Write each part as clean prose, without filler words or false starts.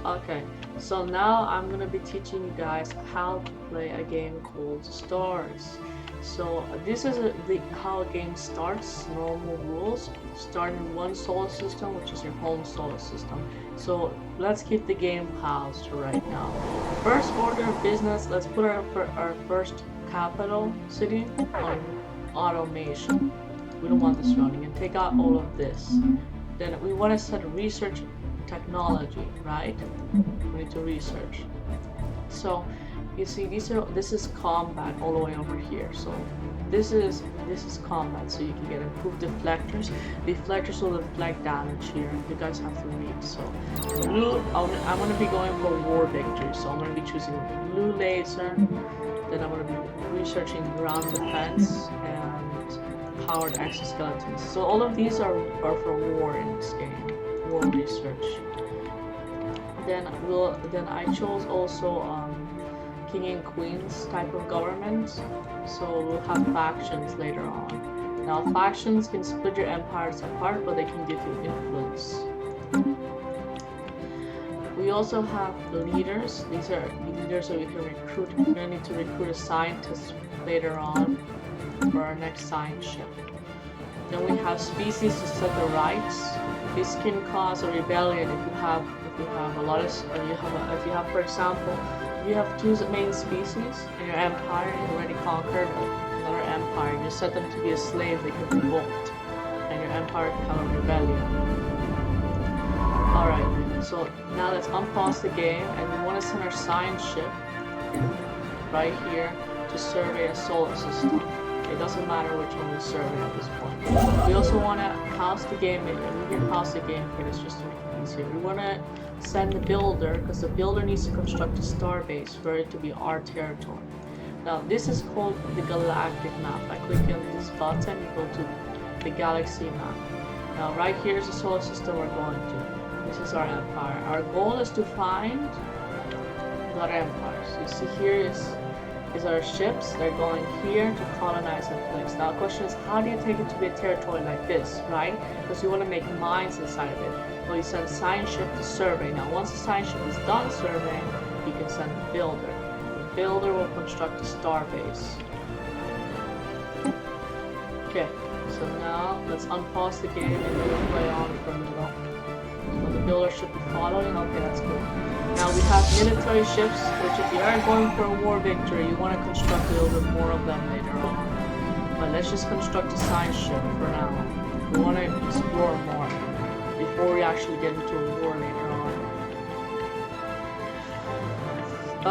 Okay, so now I'm gonna be teaching you guys how to play a game called Stellaris. So this is how a game starts. Normal rules. Start in one solar system, which is your home solar system. So let's keep the game paused right now. First order of business. Let's put our first capital city on automation. We don't want this running, and take out all of this. Then we want to set research technology, right? We need to research. So you see, this is combat all the way over here. So this is combat, so you can get improved deflectors. Deflectors will deflect damage here. You guys have to read. So blue, I'm gonna be going for war victory. So I'm gonna be choosing blue laser. Then I'm gonna be researching ground defense and powered exoskeletons. So all of these are for war in this game. War research. Then I chose also king and queens type of government, so we'll have factions later on. Now factions can split your empires apart, but they can give you influence. We also have the leaders. These are leaders that we can recruit. We're gonna need to recruit a scientist later on for our next science ship. Then we have species to set the rights. This can cause a rebellion if you have a lot of, if you have, for example, you have two main species in your empire and you already conquered another empire. You set them to be a slave, they can revolt, and your empire can have a rebellion. Alright, so now let's unpause the game, and we want to send our science ship right here to survey a solar system. It doesn't matter which one we survey at this point. We also want to pause the game, and we can pause the game for this just to make it easier. We want to send the builder, because the builder needs to construct a star base for it to be our territory. Now this is called the galactic map. By clicking on this button, you go to the galaxy map. Now right here is the solar system we're going to. This is our empire. Our goal is to find other empires. You see here is our ships. They're going here to colonize a place. Now the question is, how do you take it to be a territory like this, right? Because you want to make mines inside of it. Well, you send a science ship to survey. Now once the science ship is done surveying, you can send the builder. The builder will construct a star base. Okay, so now let's unpause the game and we'll play on for a little. So the builder should be following. Okay, that's good. Now we have military ships, which if you are going for a war victory, you want to construct a little bit more of them later on. But let's just construct a science ship for now. We want to explore more before we actually get into a war later on.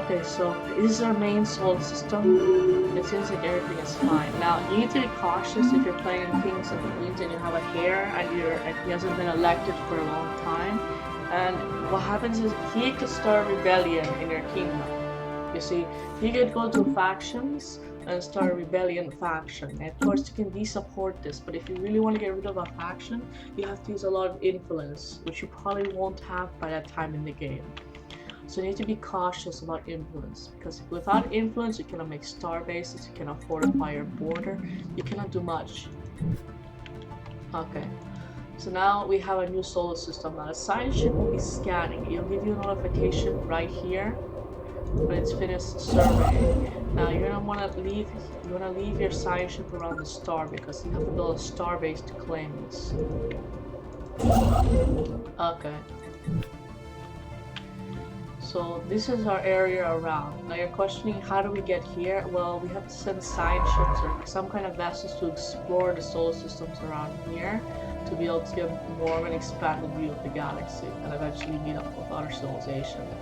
Okay, so this is our main solar system. It seems like everything is fine. Now you need to be cautious if you're playing in Kings and Queens and you have a heir and he hasn't been elected for a long time. And what happens is he could start a rebellion in your kingdom. You see, he could go to factions and start a rebellion faction. And of course you can de-support this, but if you really want to get rid of a faction, you have to use a lot of influence, which you probably won't have by that time in the game. So you need to be cautious about influence, because without influence you cannot make star bases, you cannot fortify your border, you cannot do much. Okay. So now we have a new solar system. Now the science ship will be scanning. It'll give you a notification right here when it's finished surveying. Now you're gonna want to leave your science ship around the star, because you have to build a star base to claim this. Okay. So this is our area around. Now you're questioning, how do we get here? Well, we have to send science ships or some kind of vessels to explore the solar systems around here, to be able to get more of an expanded view of the galaxy and eventually meet up with other civilizations.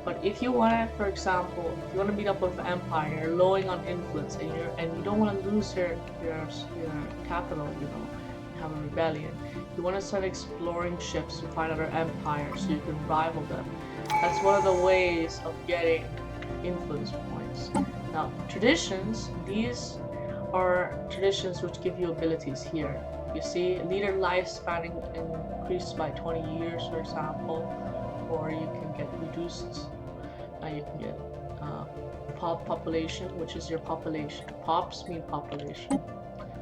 But if you want to, for example, if you want to meet up with an empire, you're lowing on influence, and you don't want to lose your capital, you know, and have a rebellion. You want to start exploring ships to find other empires so you can rival them. That's one of the ways of getting influence points. Now, traditions, these are traditions which give you abilities here. You see, leader lifespan increased by 20 years, for example, or you can get reduced. You can get pop population, which is your population. Pops mean population.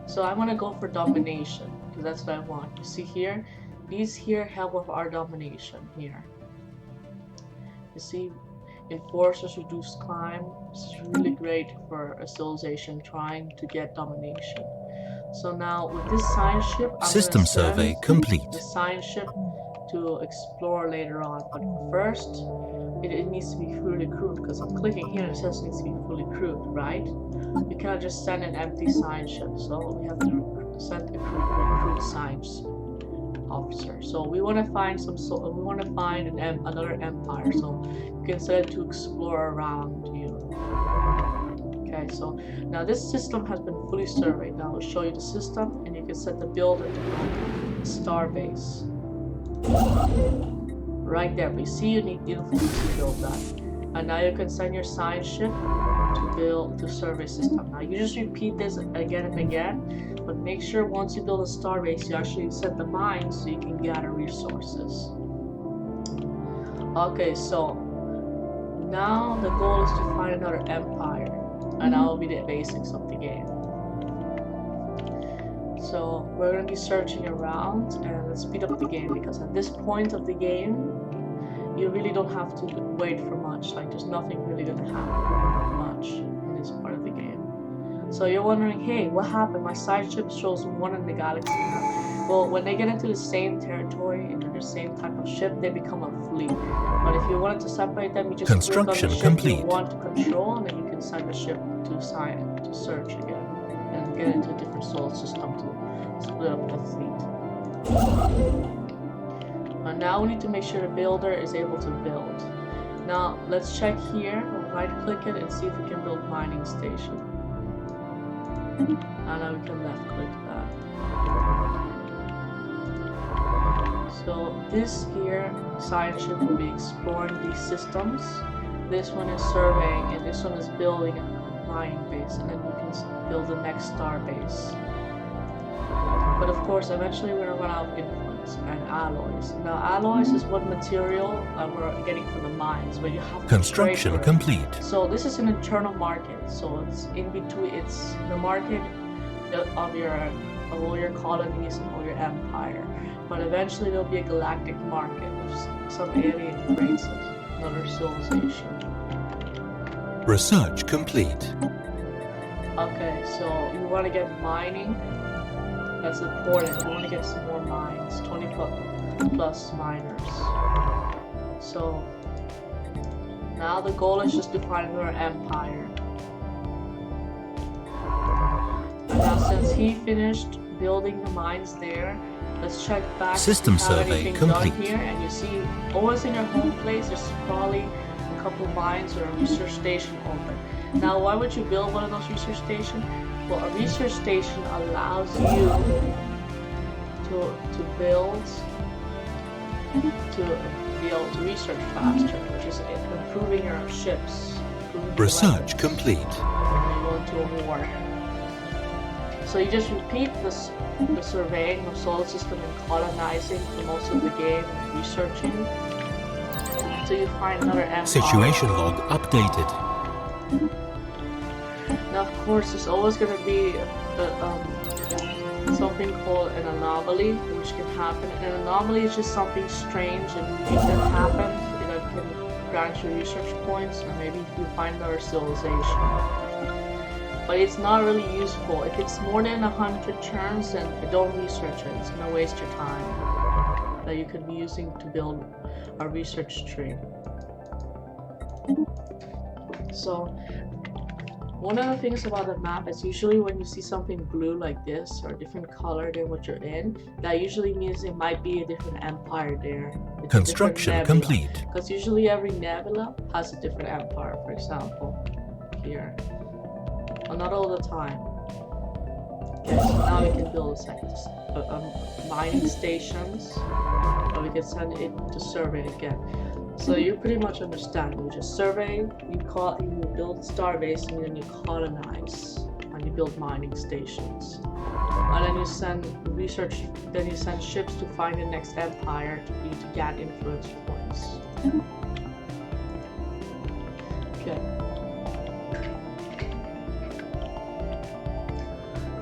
So I'm gonna go for domination, because that's what I want. You see here, these here help with our domination here. You see, enforcers reduce crime. This is really great for a civilization trying to get domination. So now with this science ship, I'm System going to send survey complete. the science ship to explore later on. But first, it needs to be fully crewed, because I'm clicking here and it says it needs to be fully crewed, right? You cannot just send an empty science ship, so we have to send a recruit science officer. So we want to find another empire, so you can set it to explore around you. Okay, so now this system has been fully surveyed. Now I'll show you the system, and you can set the builder to build a star base. Right there, we see you need influence to build that. And now you can send your science ship to survey system. Now you just repeat this again and again, but make sure once you build a star base, you actually set the mines so you can gather resources. Okay, so now the goal is to find another empire, and that will be the basics of the game. So we're going to be searching around, and let's speed up the game, because at this point of the game you really don't have to wait for much. Like, there's nothing really going to happen much in this part of the game. So you're wondering, hey, what happened? My side ship shows one in the galaxy now. Well, when they get into the same territory, into the same type of ship, they become a fleet. But if you wanted to separate them, you just click on the ship you want to control, and then you can send the ship to search again, and get into a different solar system to split up the fleet. And now we need to make sure the builder is able to build. Now let's check here, we'll right click it and see if we can build mining station. And now we can left click that. So this here, science ship will be exploring these systems. This one is surveying, and this one is building a mining base, and then we can build the next star base. But of course, eventually we're going to run out of influence and alloys. Now, alloys is what material we're getting from the mines, but you have to construction complete. So this is an internal market. So it's in between. It's the market of all your colonies and all your empire. But eventually there'll be a galactic market if some alien creates another civilization. Research complete. Okay, so you want to get mining. That's important. You want to get some more mines, 20 plus miners. So now the goal is just to find another empire. And now since he finished building the mines there, let's check back. System survey complete. Done here, and you see always in your home place there's probably a couple mines or a research station open. Now why would you build one of those research stations? Well, a research station allows you to be able to research faster, which is improving your ships. Research complete. When you go into a war. So you just repeat the surveying of solar system and colonizing for most of the game, and researching until you find another empire. Situation log updated. Now, of course, there's always going to be something called an anomaly, which can happen. An anomaly is just something strange and unique that happens that can grant you research points, or maybe if you find another civilization. But it's not really useful. If it's more than 100 turns, then don't research it. It's going to waste your time that you could be using to build a research tree. So one of the things about the map is usually when you see something blue like this or a different color than what you're in, that usually means it might be a different empire there. It's construction complete. Because usually every nebula has a different empire, for example, here. Well, not all the time. Okay, so now we can build a second mining stations, or we can send it to survey again. So you pretty much understand. You just survey, you build a star base, and then you colonize, and you build mining stations. And then you send ships to find the next empire to get influence points. Okay.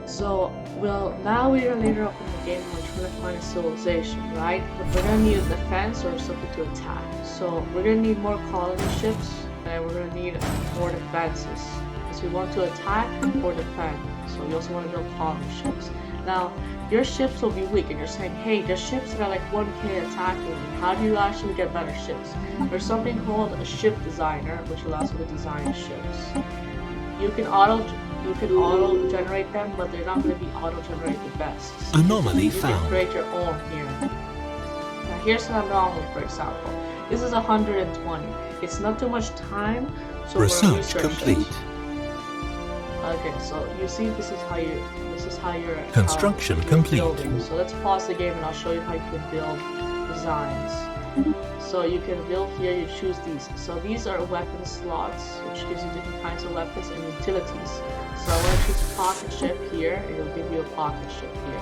So, well, now we are later up in the game, we're trying to find a civilization, right? But we're gonna need a defense or something to attack. So we're gonna need more colony ships, and we're gonna need more defenses. Because we want to attack or defend. So we also want to build colony ships. Now, your ships will be weak, and you're saying, hey, there's ships that are like 1k attacking. How do you actually get better ships? There's something called a ship designer, which allows you to design ships. You can auto generate them, but they're not going to be auto generate the best. So Anomaly you found. can create your own here. Now here's an anomaly, for example. This is 120. It's not too much time, so Research complete. Okay, so you see, this is how you're Construction complete. building. So let's pause the game and I'll show you how you can build designs. So you can build here, you choose these. So these are weapon slots, which gives you different kinds of weapons and utilities. So I want to choose pocket ship here, and it'll give you a pocket ship here.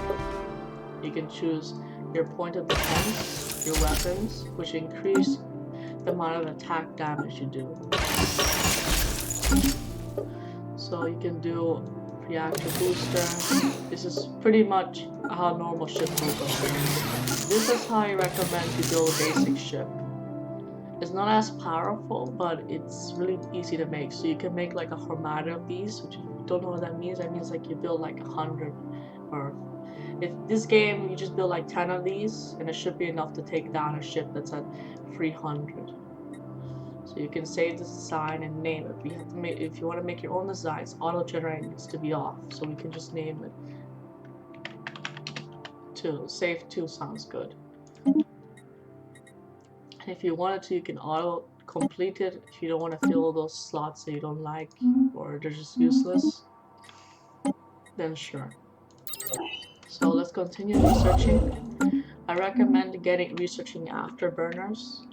You can choose your point of defense, your weapons, which increase the amount of attack damage you do. So you can do reactor booster. This is pretty much how normal ship builds are. This is how I recommend you build a basic ship. It's not as powerful, but it's really easy to make. So you can make like a armada of these, which if you don't know what that means like you build like 100, or if this game you just build like 10 of these, and it should be enough to take down a ship that's at 300. So you can save this design and name it. We have to make, if you want to make your own designs, auto-generate needs to be off. So we can just name it 2. Save 2 sounds good. And if you wanted to, you can auto-complete it if you don't want to fill those slots that you don't like or they're just useless. Then sure. So let's continue researching. I recommend researching afterburners.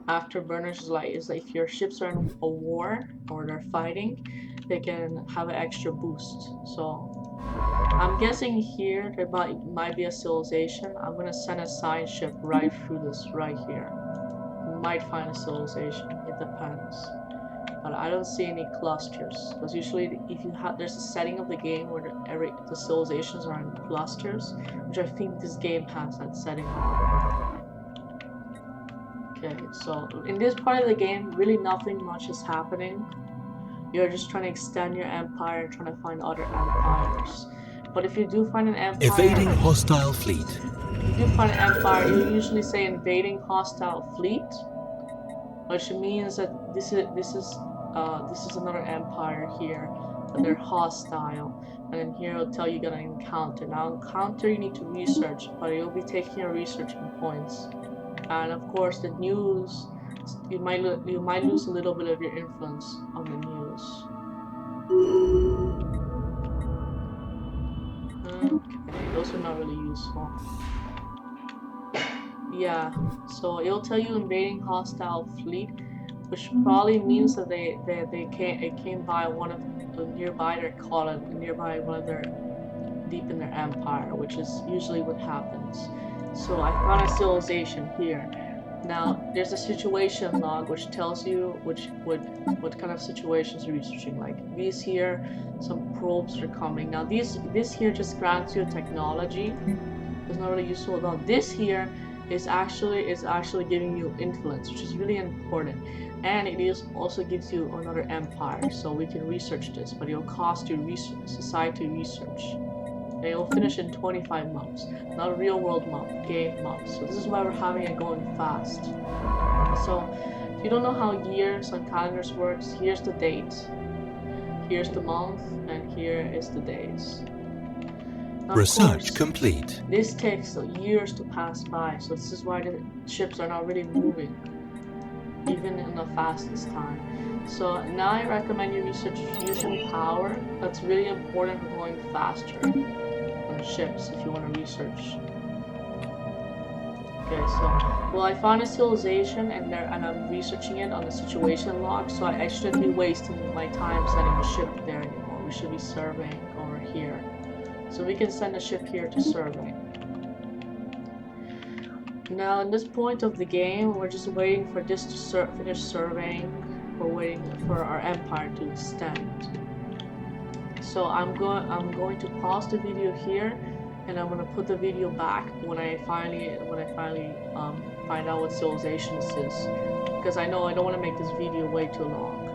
Afterburners is like if your ships are in a war or they're fighting, they can have an extra boost. So I'm guessing here there might be a civilization. I'm gonna send a science ship right through this right here. You might find a civilization. It depends. But I don't see any clusters, because usually if you have, there's a setting of the game where the civilizations are in clusters, which I think this game has that setting on. Okay, so in this part of the game, really nothing much is happening. You're just trying to extend your empire, trying to find other empires. But if you do find an empire, Evading hostile fleet. if you do find an empire, you usually say invading hostile fleet, which means that this is another empire here, but they're hostile. And then here it'll tell you you're gonna encounter. Now encounter you need to research, but you'll be taking your researching points. And of course the news, you might lose a little bit of your influence on the news. Okay, those are not really useful. Yeah, so it'll tell you invading hostile fleet, which probably means that it came by one of the nearby their colony, nearby one of their deep in their empire, which is usually what happens. So I found a civilization here. Now there's a situation log which tells you what kind of situations you're researching. Like these here, some probes are coming. Now this here just grants you a technology. It's not really useful. Now this here is actually giving you influence, which is really important. And it also gives you another empire, so we can research this, but it'll cost you society research. And it'll finish in 25 months, not a real world month, game months. So this is why we're having it going fast. So if you don't know how years on calendars works, here's the date, here's the month, and here is the days. Now, research complete. This takes years to pass by, so this is why the ships are not really moving, even in the fastest time. So now I recommend you research fusion power. That's really important for going faster on ships if you want to research. Okay, so well, I found a civilization and I'm researching it on the situation log, so I shouldn't be wasting my time sending a ship there anymore. We should be surveying over here. So we can send a ship here to survey. Now, in this point of the game, we're just waiting for this to finish surveying. We're waiting for our empire to extend. So I'm going to pause the video here, and I'm gonna put the video back when I finally find out what civilization this is, because I know I don't want to make this video way too long.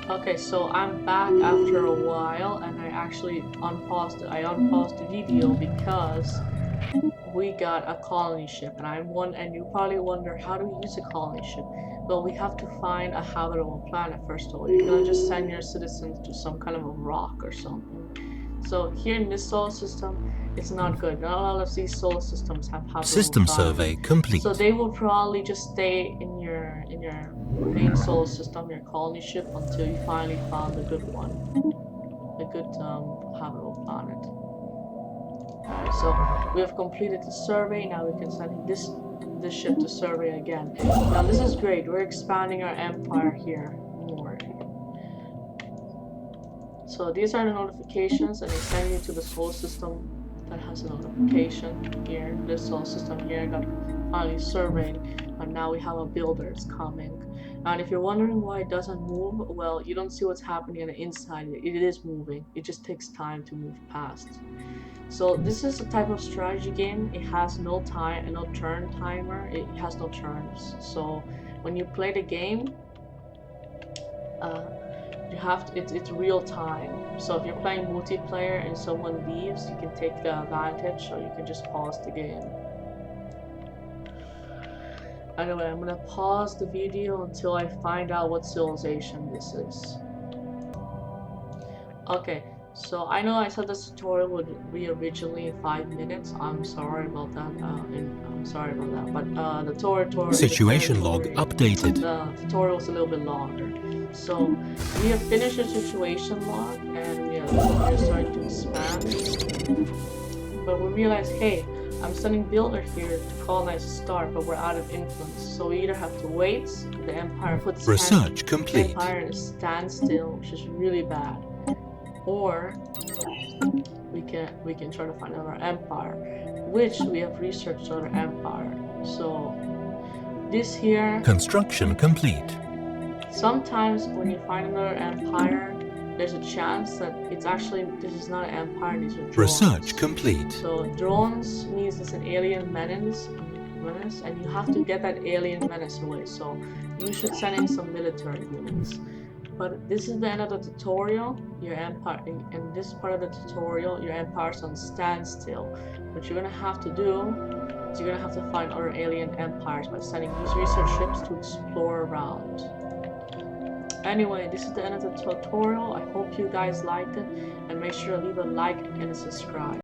Okay, so I'm back after a while, and I actually unpaused the video because we got a colony ship, and you probably wonder, how do we use a colony ship? Well, we have to find a habitable planet first of all. You cannot just send your citizens to some kind of a rock or something. So here in this solar system, it's not good. Not all of these solar systems have habitable System planets. survey complete. So they will probably just stay in your main solar system, your colony ship, until you finally found a good one, a good habitable planet. Alright, so we have completed the survey. Now we can send this ship to survey again. Now this is great. We're expanding our empire here more. So these are the notifications, and they send you to the solar system that has a notification here. This solar system here got finally surveyed, and now we have a builder. It's coming. And if you're wondering why it doesn't move, well, you don't see what's happening on the inside. It is moving. It just takes time to move past. So this is a type of strategy game. It has no turn timer. It has no turns. So when you play the game, you have to, it's real time. So if you're playing multiplayer and someone leaves, you can take the advantage, or you can just pause the game. Anyway, I'm gonna pause the video until I find out what civilization this is. Okay, so I know I said this tutorial would be originally 5 minutes. I'm sorry about that. But the tutorial Situation log updated. The tutorial was a little bit longer. So we have finished the situation log, and we are starting to expand. But we realized, hey, I'm sending builder here to colonize a star, but we're out of influence. So we either have to wait, the empire puts Research complete. the empire in a standstill, which is really bad, or we can try to find another empire, which we have researched other empire. So this here, Construction complete. sometimes when you find another empire, there's a chance that this is not an empire, these are drones. Research complete. So drones means it's an alien menace, and you have to get that alien menace away. So you should send in some military units. But this is the end of the tutorial. Your empire, in this part of the tutorial, your empire's on standstill. What you're gonna have to do is you're gonna have to find other alien empires by sending these research ships to explore around. Anyway, this is the end of the tutorial. I hope you guys liked it, and make sure to leave a like and a subscribe.